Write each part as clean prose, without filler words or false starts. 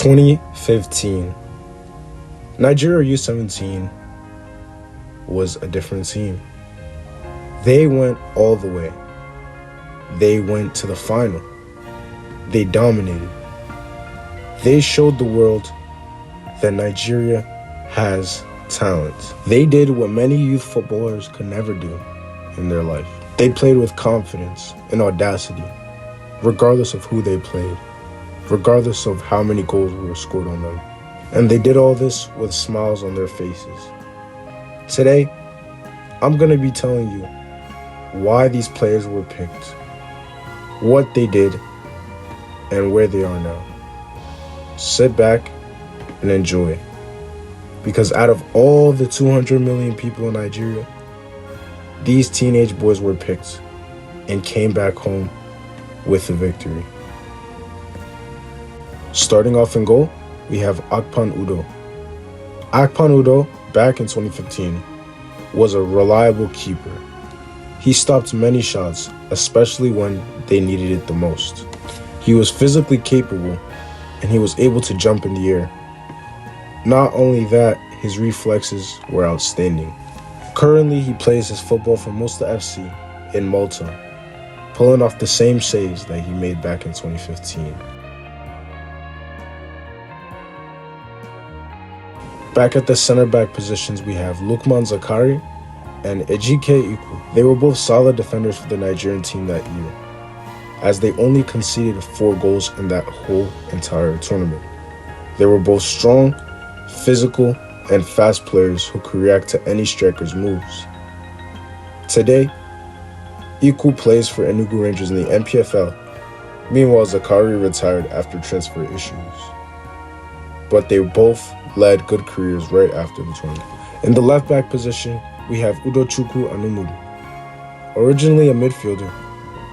2015. Nigeria U17 was a different team. They went all the way. They went to the final. They dominated. They showed the world that Nigeria has talent. They did what many youth footballers could never do in their life. They played with confidence and audacity, regardless of who they played, regardless of how many goals were scored on them. And they did all this with smiles on their faces. Today, I'm going to be telling you why these players were picked, what they did, and where they are now. Sit back and enjoy. Because out of all the 200 million people in Nigeria, these teenage boys were picked and came back home with a victory. Starting off in goal, we have Akpan Udo. Akpan Udo, back in 2015, was a reliable keeper. He stopped many shots, especially when they needed it the most. He was physically capable, and he was able to jump in the air. Not only that, his reflexes were outstanding. Currently, he plays his football for Musta FC in Malta, pulling off the same saves that he made back in 2015. Back at the center-back positions, we have Lukman Zakari and Ejike Iku. They were both solid defenders for the Nigerian team that year, as they only conceded 4 goals in that whole entire tournament. They were both strong, physical, and fast players who could react to any striker's moves. Today, Iku plays for Enugu Rangers in the NPFL. Meanwhile, Zakari retired after transfer issues. But they both led good careers right after the tournament. In the left-back position, we have Udochukwu Anumudu. Originally a midfielder,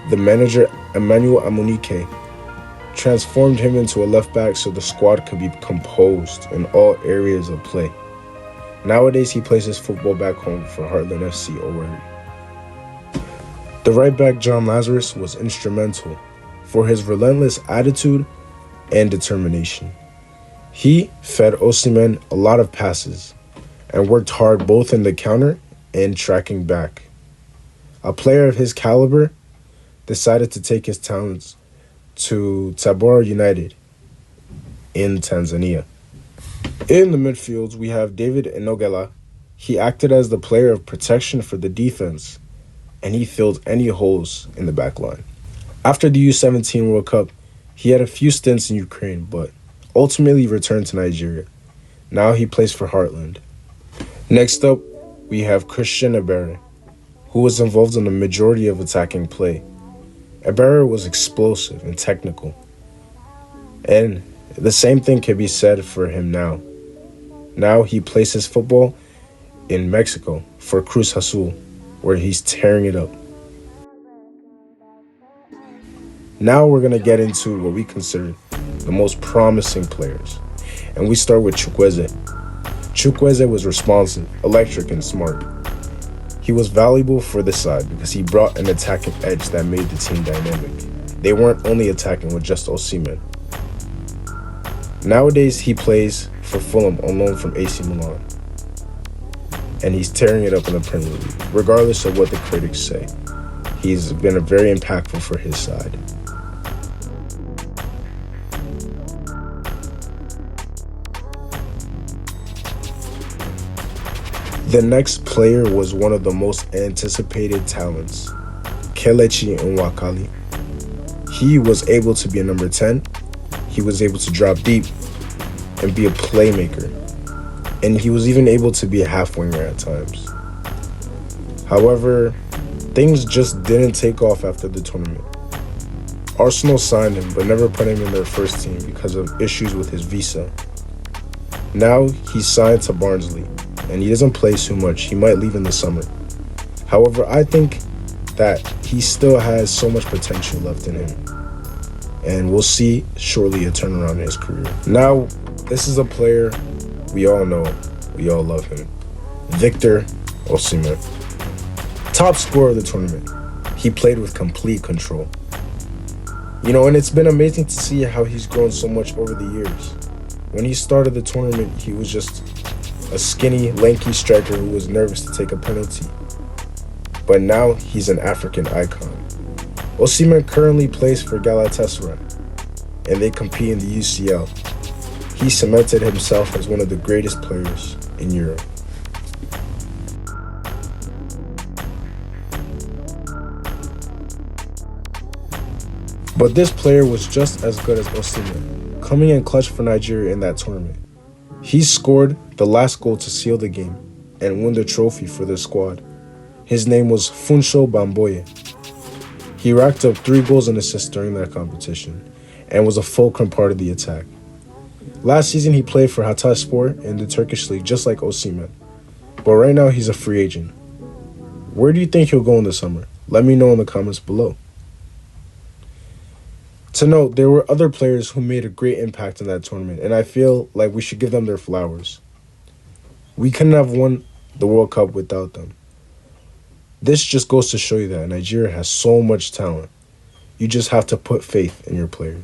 the manager Emmanuel Amunike transformed him into a left-back so the squad could be composed in all areas of play. Nowadays, he plays his football back home for Heartland FC Owerri. The right-back John Lazarus was instrumental for his relentless attitude and determination. He fed Osimhen a lot of passes and worked hard both in the counter and tracking back. A player of his caliber decided to take his talents to Tabora United in Tanzania. In the midfield, we have David Enogela. He acted as the player of protection for the defense, and he filled any holes in the back line. After the U17 World Cup, he had a few stints in Ukraine, but ultimately returned to Nigeria. Now he plays for Heartland. Next up, we have Christian Ebere, who was involved in the majority of attacking play. Ebere was explosive and technical, and the same thing can be said for him now. Now he plays his football in Mexico for Cruz Azul, where he's tearing it up. Now we're going to get into what we consider the most promising players, and we start with Chukwueze. Chukwueze was responsive, electric, and smart. He was valuable for the side because he brought an attacking edge that made the team dynamic. They weren't only attacking with just Osimhen. Nowadays, he plays for Fulham on loan from AC Milan, and he's tearing it up in the Premier League, regardless of what the critics say. He's been very impactful for his side. The next player was one of the most anticipated talents, Kelechi Nwakali. He was able to be a number 10. He was able to drop deep and be a playmaker. And he was even able to be a half-winger at times. However, things just didn't take off after the tournament. Arsenal signed him but never put him in their first team because of issues with his visa. Now he's signed to Barnsley, and he doesn't play too much. He might leave in the summer. However, I think that he still has so much potential left in him, and we'll see shortly a turnaround in his career. Now, this is a player we all know, we all love him. Victor Osimhen. Top scorer of the tournament. He played with complete control. And it's been amazing to see how he's grown so much over the years. When he started the tournament, he was just a skinny, lanky striker who was nervous to take a penalty. But now he's an African icon. Osimhen currently plays for Galatasaray, and they compete in the UCL. He cemented himself as one of the greatest players in Europe. But this player was just as good as Osimhen, coming in clutch for Nigeria in that tournament. He scored the last goal to seal the game and win the trophy for the squad. His name was Funsho Bamboye. He racked up 3 goals and assists during that competition and was a fulcrum part of the attack. Last season, he played for Hatayspor in the Turkish league, just like Osimhen. But right now, he's a free agent. Where do you think he'll go in the summer? Let me know in the comments below. To note, there were other players who made a great impact in that tournament, and I feel like we should give them their flowers. We couldn't have won the World Cup without them. This just goes to show you that Nigeria has so much talent. You just have to put faith in your players.